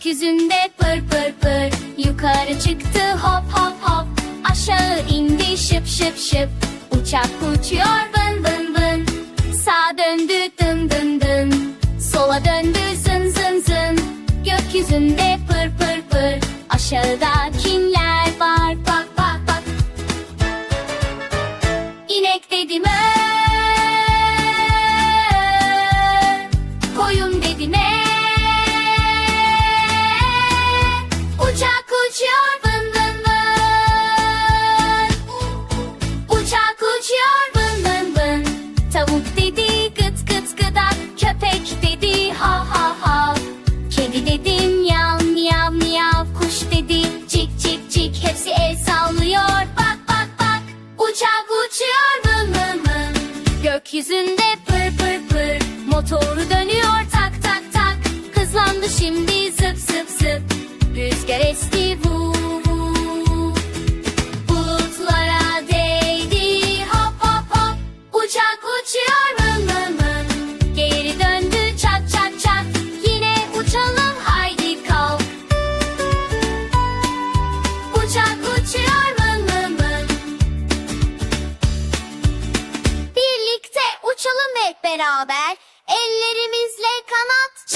Gökyüzünde pır pır pır, yukarı çıktı hop hop hop, aşağı indi şıp şıp şıp. Uçak uçuyor vın vın vın, sağa döndü dın dın dın, sola döndü zın zın zın. Gökyüzünde pır pır pır, aşağıda kimler var bak bak bak. İnek dedi mö, koyun dedi me. Uçak uçuyor vın vın vın, uçak uçuyor vın vın vın. Tavuk dedi gıt gıt gıdak, köpek dedi hav hav hav. Kedi dedi miyav miyav miyav, kuş dedi cik cik cik, hepsi el sallıyor bak bak bak. Uçak uçuyor vın vın vın, gökyüzünde pır pır pır, motoru dönüyor tak tak tak. Hızlandı şimdi zıp zıp zıp, rüzgar esti vu vu. Bulutlara değdi hop hop hop, uçak uçuyor vın vın vın. Geri döndü çak çak çak, yine uçalım haydi kalk. Uçak uçuyor vın vın vın, birlikte uçalım hep beraber, ellerimizle kanat